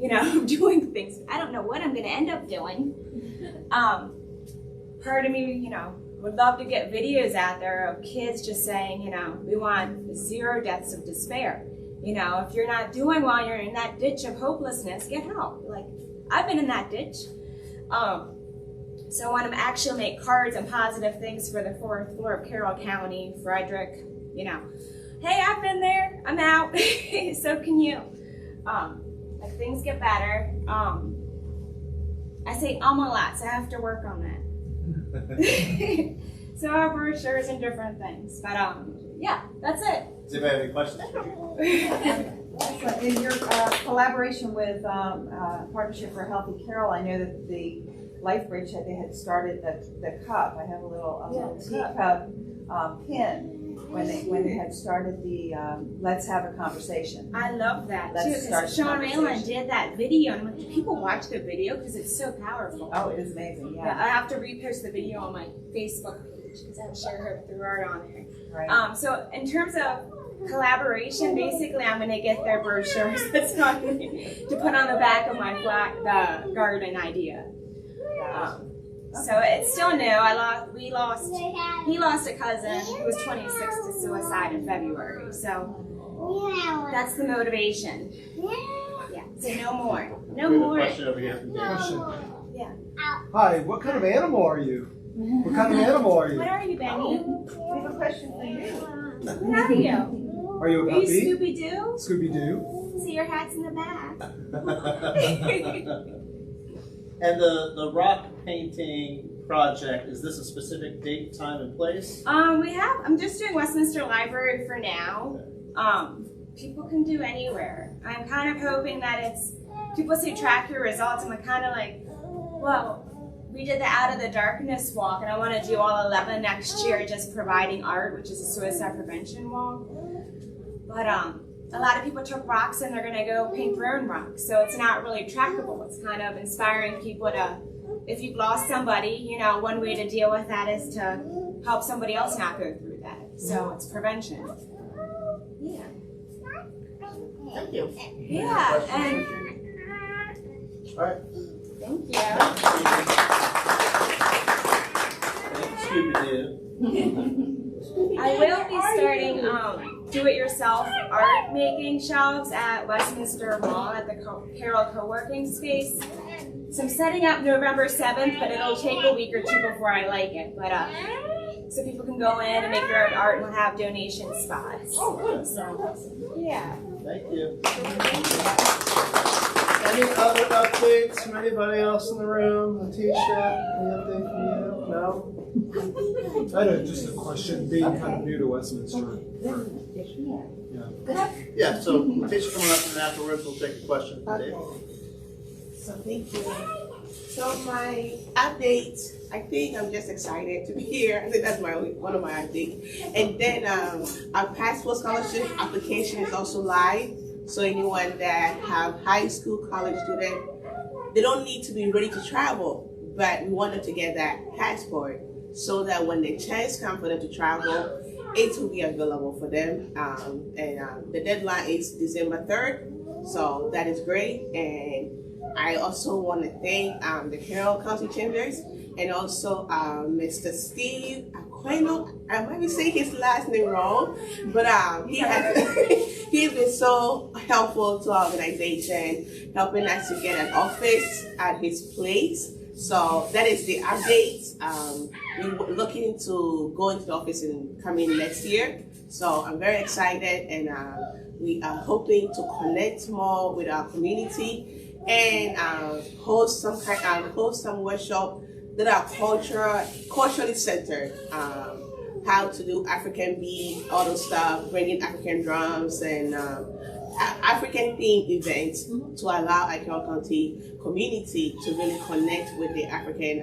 I'm doing things. I don't know what I'm going to end up doing. Part of me, would love to get videos out there of kids just saying, we want 0 deaths of despair. If you're not doing well, you're in that ditch of hopelessness, get help. Like, I've been in that ditch. So I want to actually make cards and positive things for the 4th floor of Carroll County, Frederick, hey, I've been there, I'm out, so can you. Like, things get better. I say a lot, so I have to work on that. So I have brochures and different things, but yeah, that's it. Does anybody have any questions? In your collaboration with Partnership for Healthy Carol, I know that the LifeBridge they had started the cup. I have a little teacup pin. when they had started the Let's Have a Conversation. I love that Let's too, start because the Sean Raylan conversation. did that video, and I'm like, do people watch the video? Because it's so powerful. Oh, it is amazing, Yeah, yeah. I have to repost the video on my Facebook page because I share her through art on there. Right. So in terms of collaboration, basically I'm going to get their brochures that's not to put on the back of my the garden idea. So it's still new. He lost a cousin who was 26 to suicide in February. So that's the motivation. Yeah. So no more. No We have a more. question over here from David. Yeah. Hi, what kind of animal are you? What kind of animal are you? What are you, Benny? We have a question for you. What are you? Are you a Are you puppy? Scooby Doo? Scooby Doo. See, your hat's in the back. And the rock painting project, is this a specific date, time, and place? I'm just doing Westminster Library for now. People can do anywhere. I'm kind of hoping that people say track your results. I'm kind of like, well, we did the Out of the Darkness walk, and I want to do all 11 next year, just providing art, which is a suicide prevention walk. But a lot of people took rocks and they're going to go paint their own rocks, so it's not really trackable. It's kind of inspiring people to, if you've lost somebody, one way to deal with that is to help somebody else not go through that. So it's prevention. Yeah. Thank you. Yeah, and All right. thank you. Thank you, Scooby-Doo. I will be starting do-it-yourself art making shelves at Westminster Mall at the Carroll Co-working Space. So I'm setting up November 7th, but it'll take a week or two before I like it. But so people can go in and make their own art, and we'll have donation spots. Oh, good. So, yeah. Thank you. Any other updates from anybody else in the room? Letitia, any update from you? No? I had just a question, being kind of new to Westminster. Yeah, so Letitia coming up, and afterwards we'll take a question from Dave. So thank you. So my update, I think I'm just excited to be here. I think that's one of my updates. And then our passport scholarship application is also live. So anyone that have high school, college student, they don't need to be ready to travel, but we want them to get that passport so that when the chance comes for them to travel, it will be available for them. The deadline is December 3rd, so that is great. And I also want to thank the Carroll County Chambers and also Mr. Steve Aquino. I might be saying his last name wrong, but he's been so helpful to our organization, helping us to get an office at his place. So that is the update. We're looking to go into the office and come in next year. So I'm very excited, and we are hoping to connect more with our community and host some workshop that are culturally centered. How to do African beat, all those stuff, bringing African drums and African themed events to allow our Carroll County community to really connect with the African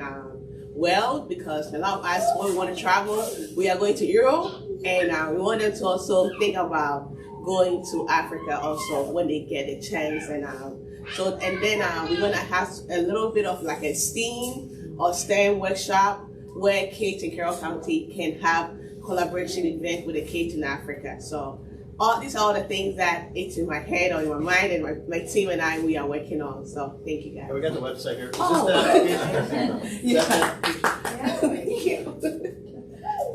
world, because a lot of us, when we want to travel, we are going to Europe, and we want them to also think about going to Africa also when they get a chance. And then we're gonna have a little bit of like a STEAM or STEM workshop where kids in Carroll County can have collaboration event with the kids in Africa. So these are all the things that it's in my head or in my mind, and my team and I, we are working on. So thank you guys. We got the website here. Is Oh. this the application? Yeah. Thank you.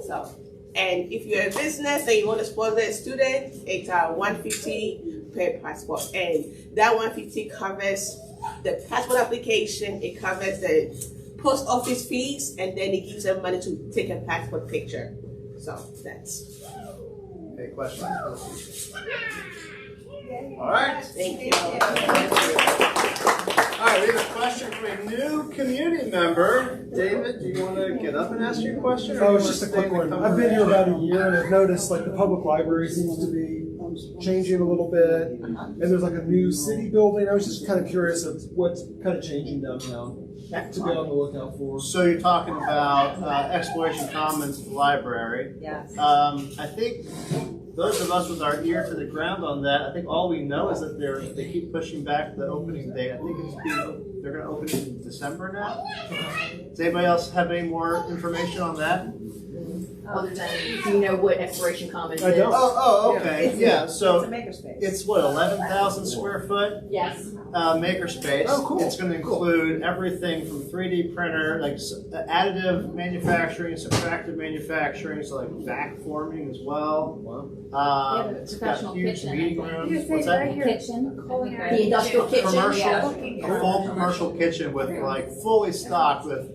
So, and if you're a business and you want to sponsor a student, it's $150 per passport, and that $150 covers the passport application. It covers the post office fees, and then it gives them money to take a passport picture. So that's. Any questions? All right. Thank you. All right, we have a question from a new community member. David, do you want to get up and ask your question? Oh, it's just a quick one. I've been here about a year, and I've noticed like the public library seems to be changing a little bit, and there's like a new city building. I was just kind of curious of what's kind of changing downtown to be on the lookout for. So you're talking about Exploration Commons Library. Yes. I think those of us with our ear to the ground on that, I think all we know is that they keep pushing back the opening date. I think they're going to open in December now. Does anybody else have any more information on that? Other than, do you know what Exploration Commons is? I don't. Oh, okay. Yeah, so It's a makerspace. it's what, 11,000 square foot Yes. makerspace. Oh, cool. It's going to include everything from 3D printer, like additive manufacturing, subtractive manufacturing, so like vac forming as well. Yeah, It's got professional huge kitchen, I meeting think. rooms. What's that? Kitchen. The industrial kitchen. Commercial, a full commercial kitchen with like fully stocked with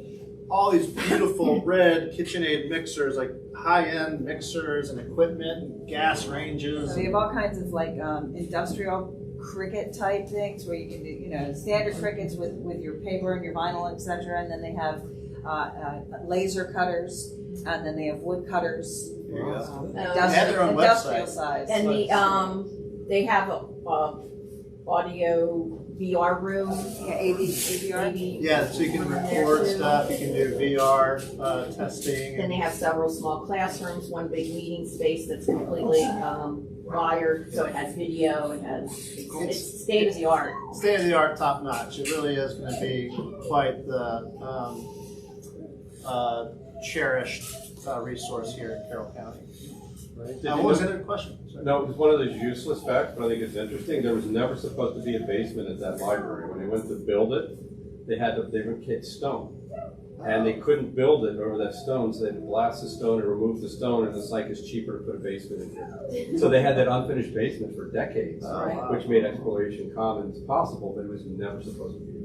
all these beautiful red KitchenAid mixers, like high-end mixers and equipment and gas ranges. So we have all kinds of like industrial cricket type things where you can do, you know, standard crickets with your paper and your vinyl, etc. And then they have laser cutters, and then they have wood cutters. There you go. They have their own industrial website. size. And they have a audio VR room. Yeah, AVR. Yeah, so you can record stuff, you can do VR testing. Then they have several small classrooms, one big meeting space that's completely wired, so it has video, it's state of the art. State of the art, top notch. It really is going to be quite the cherished resource here in Carroll County. Right? What was the other question? Sorry. No, it was one of those useless facts, but I think it's interesting. There was never supposed to be a basement at that library. When they went to build it, they were kicked stone. And they couldn't build it over that stone, so they had to blast the stone and remove the stone, and it's like it's cheaper to put a basement in here. So they had that unfinished basement for decades, which made Exploration Commons possible, but it was never supposed to be there.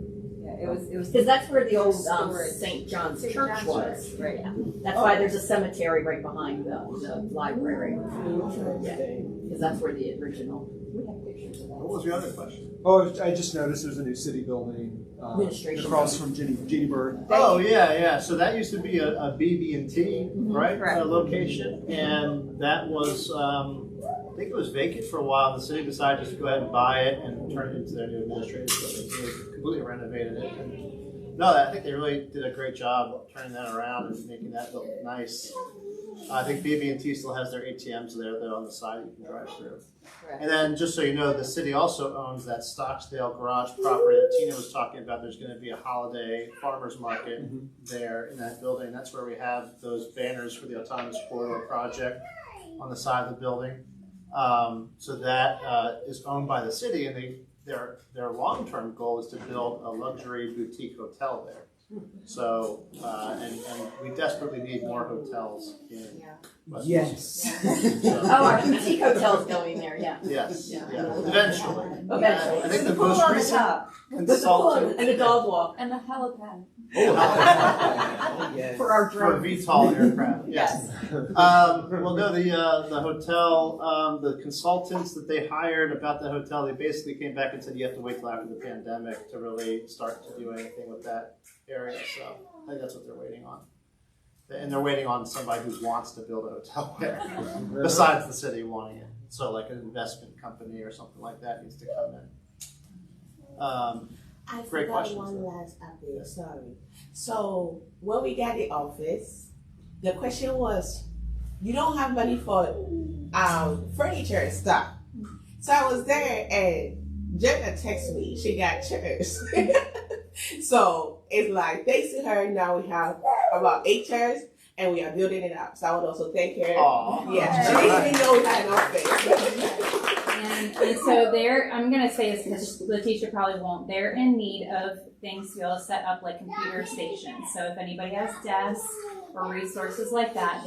Yeah, it was Because that's where the old Storage. St. John's St. Church John's was. Church, right. Yeah. That's why there's a cemetery right behind the library. Yeah, because that's where the original. We have pictures of that. What was your other question? Oh, I just noticed there's a new city building Administration. across from Jeannie Bird. Oh, yeah. So that used to be a BB&T, right? Correct. Location. And that was, I think it was vacant for a while. The city decided just to go ahead and buy it and turn it into their new administrative building. So they completely renovated it. And no, I think they really did a great job turning that around and making that look nice. I think BB&T still has their ATMs there on the side you can drive through. Correct. And then, just so you know, the city also owns that Stocksdale garage property that Tina was talking about. There's going to be a holiday farmers market there in that building. That's where we have those banners for the Autonomous Corridor project on the side of the building. So that is owned by the city, and their long-term goal is to build a luxury boutique hotel there. So, and we desperately need more hotels in Westminster. Yes. Oh, our boutique hotel's going there, yeah. Yes, Yeah. eventually. Eventually. I think the Pool most on the recent top. With the pool consultant and a dog walk. And the helipad. For our for drone. VTOL aircraft, yes. Well, no, the hotel, the consultants that they hired about the hotel, they basically came back and said you have to wait till after the pandemic to really start to do anything with that area. So I think that's what they're waiting on. And they're waiting on somebody who wants to build a hotel there, besides the city wanting it. So like an investment company or something like that needs to come in. I Great forgot questions, one though. last update, sorry. So when we got the office, the question was, you don't have money for furniture and stuff. So I was there and Jenna texted me, she got chairs. So it's like, thanks to her, now we have about 8 chairs and we are building it up. So I would also thank her. Aw. Yeah, she didn't even know we had an office. And so I'm gonna say this because Letitia probably won't, they're in need of things to be able to set up like computer stations. So if anybody has desks or resources like that,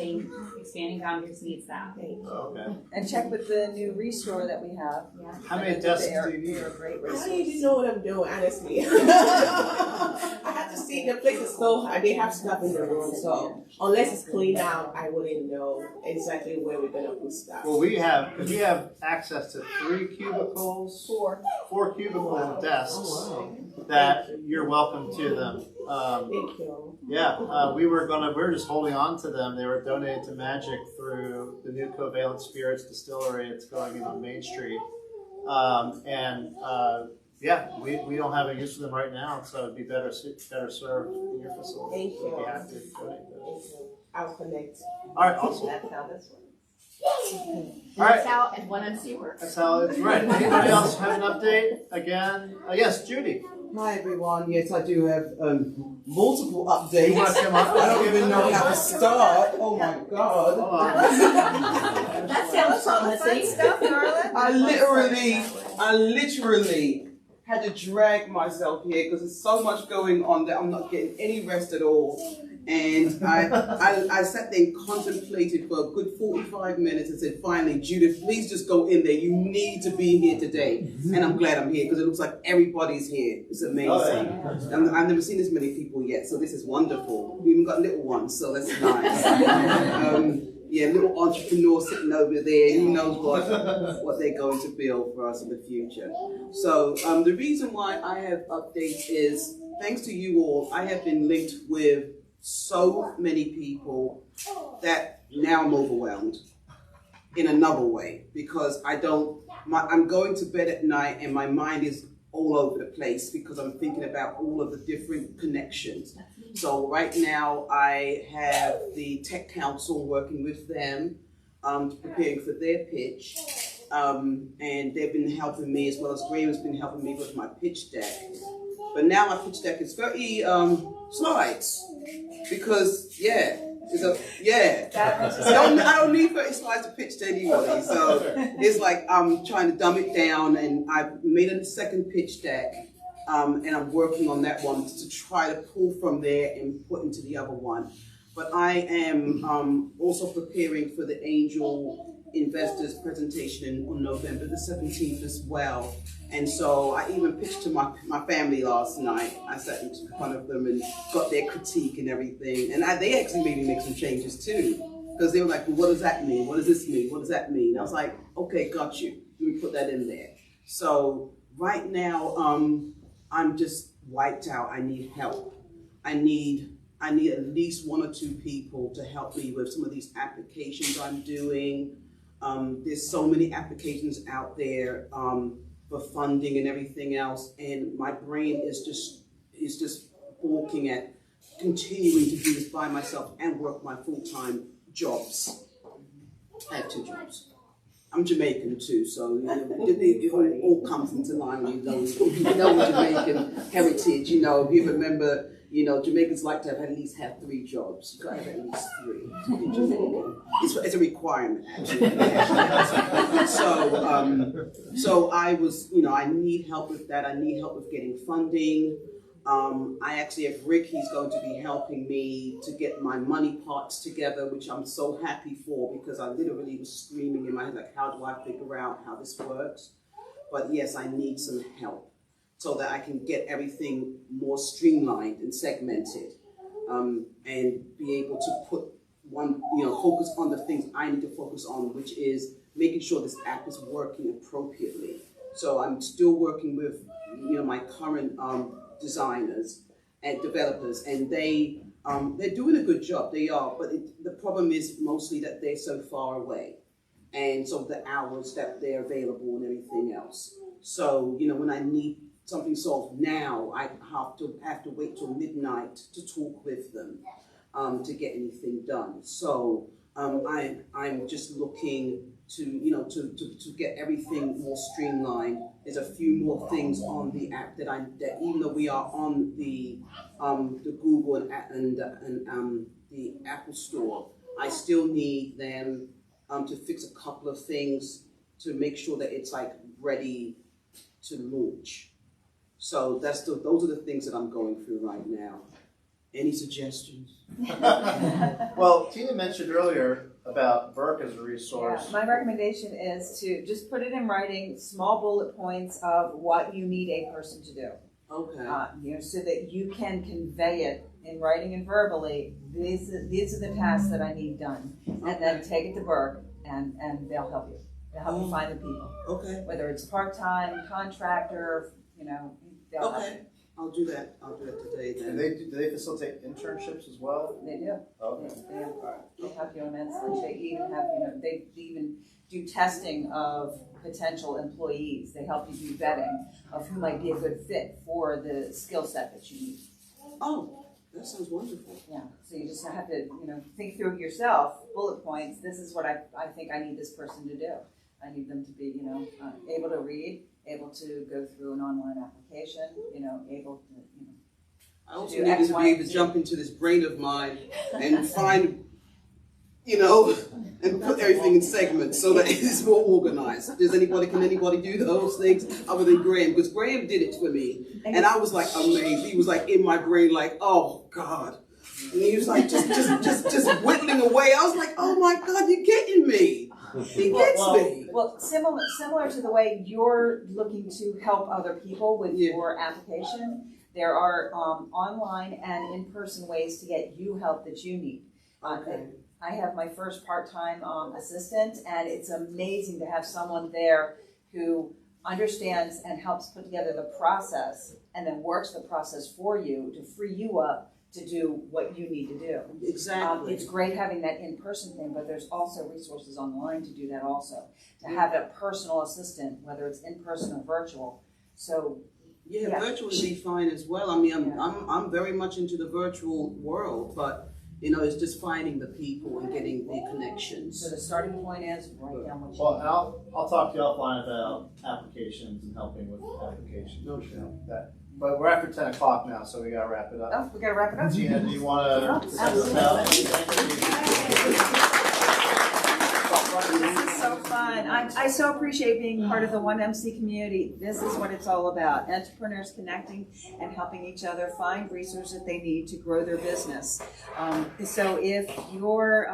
Expanding Boundaries needs that. Okay. And check with the new restore that we have. Yeah. How many desks do you need? They are a great I resource. don't even know what I'm doing, honestly. I have to see the place is so high. They have stuff in the room, so unless it's cleaned out, I wouldn't know exactly where we're gonna put stuff. Well, we have access to 3 cubicles, 4 cubicle desks that you're welcome to them. Thank you. Yeah, we were just holding on to them. They were donated to Magic through the new Covalent Spirits Distillery. It's going in on Main Street. Yeah, we don't have a use for them right now, so it'd be better served in your facility. Thank you. We'd be happy to donate those. Thank you. I'll connect. All right, awesome. That's how this works. All right. That's how FONMC works. That's how it's right. Anybody else have an update? Again? Yes, Judy. Hi everyone. Yes, I do have multiple updates. You want to come up? I don't even know how to start. Oh my god. That sounds promising. Stuff, darling. I literally had to drag myself here because there's so much going on that I'm not getting any rest at all. And I sat there and contemplated for a good 45 minutes and said, finally, Judith, please just go in there. You need to be here today. And I'm glad I'm here because it looks like everybody's here. It's amazing. I've never seen this many people yet, so this is wonderful. We even got little ones, so that's nice. Little entrepreneur sitting over there. Who knows what they're going to build for us in the future. So the reason why I have updates is, thanks to you all, I have been linked with so many people that now I'm overwhelmed in another way because I'm going to bed at night and my mind is all over the place because I'm thinking about all of the different connections. So right now I have the Tech Council working with them, preparing for their pitch. And they've been helping me as well as Graham has been helping me with my pitch deck. But now my pitch deck is very slides. Because I don't need 30 slides to pitch to anybody. So it's like I'm trying to dumb it down, and I've made a second pitch deck, and I'm working on that one to try to pull from there and put into the other one. But I am also preparing for the Angel Investors presentation on November the 17th as well. And so I even pitched to my family last night. I sat in front of them and got their critique and everything. And they actually made me make some changes too. Because they were like, well, what does that mean? What does this mean? What does that mean? I was like, okay, got you. Let me put that in there. So right now, I'm just wiped out. I need help. I need at least 1 or 2 people to help me with some of these applications I'm doing. There's so many applications out there for funding and everything else, and my brain is just balking at continuing to do this by myself and work my full-time jobs. I have 2 jobs. I'm Jamaican too, so it all comes into line with those. You know Jamaican heritage. You know, if you remember. Jamaicans like to have at least 3 jobs. You gotta have at least 3 to be Jamaican. It's a requirement, actually. So I was, I need help with that. I need help with getting funding. I actually have Rick. He's going to be helping me to get my money parts together, which I'm so happy for because I literally was screaming in my head, like, how do I figure out how this works? But yes, I need some help, so that I can get everything more streamlined and segmented, and be able to put focus on the things I need to focus on, which is making sure this app is working appropriately. So I'm still working with, my current designers and developers, and they're doing a good job. They are, but the problem is mostly that they're so far away, and so the hours that they're available and everything else. So when I need something solved now, I have to wait till midnight to talk with them to get anything done. So I'm just looking to get everything more streamlined. There's a few more things on the app that even though we are on the Google and the Apple Store, I still need them to fix a couple of things to make sure that it's like ready to launch. So those are the things that I'm going through right now. Any suggestions? Well, Tina mentioned earlier about Burke as a resource. Yeah, my recommendation is to just put it in writing, small bullet points of what you need a person to do. Okay. So that you can convey it in writing and verbally. These are the tasks that I need done, and then take it to Burke, and they'll help you. They'll help you find the people. Okay. Whether it's part-time, contractor, they'll help you. I'll do that today And then. do they facilitate internships as well? They do. Okay. They help you immensely. They even have, they even do testing of potential employees. They help you do vetting of who might be a good fit for the skill set that you need. Oh, that sounds wonderful. Yeah, so you just have to, think through yourself, bullet points, this is what I think I need this person to do. I need them to be, able to read, able to go through an online application, able to, I also do need X, to Y, be able to and Z. jump into this brain of mine and find, and put everything in segments so that it's more organized. Can anybody do those things other than Graham? Because Graham did it for me, and I was like amazed. He was like in my brain, like, oh God. And he was like just whittling away. I was like, oh my God, you're getting me. He gets me. Well, similar to the way you're looking to help other people with your application, there are online and in-person ways to get you help that you need. Okay. I have my first part-time assistant, and it's amazing to have someone there who understands and helps put together the process and then works the process for you to free you up to do what you need to do. Exactly. It's great having that in-person thing, but there's also resources online to do that also. To have a personal assistant, whether it's in-person or virtual. So Yeah, virtual would be fine as well. I mean, I'm very much into the virtual world, but it's just finding the people and getting the connections. So the starting point is write down what you Well, I'll talk to you offline about applications and helping with applications. No, sure. But we're after 10 o'clock now, so we gotta wrap it up. Oh, we gotta wrap it up. Gina, do you wanna send us Absolutely. out? This is so fun. I so appreciate being part of the 1MC community. This is what it's all about. Entrepreneurs connecting and helping each other find resources that they need to grow their business. So if you're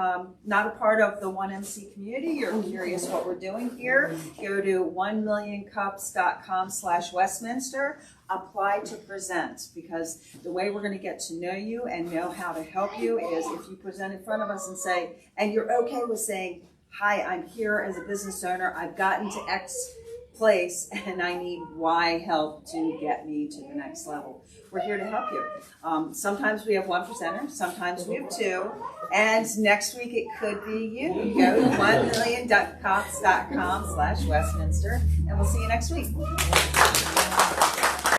not a part of the 1MC community, you're curious what we're doing here, go to 1millioncups.com/Westminster. Apply to present, because the way we're going to get to know you and know how to help you is if you present in front of us and say, and you're okay with saying, hi, I'm here as a business owner, I've gotten to X place and I need Y help to get me to the next level. We're here to help you. Sometimes we have one presenter, sometimes we have two, and next week it could be you. Go to 1millioncups.com/Westminster, and we'll see you next week.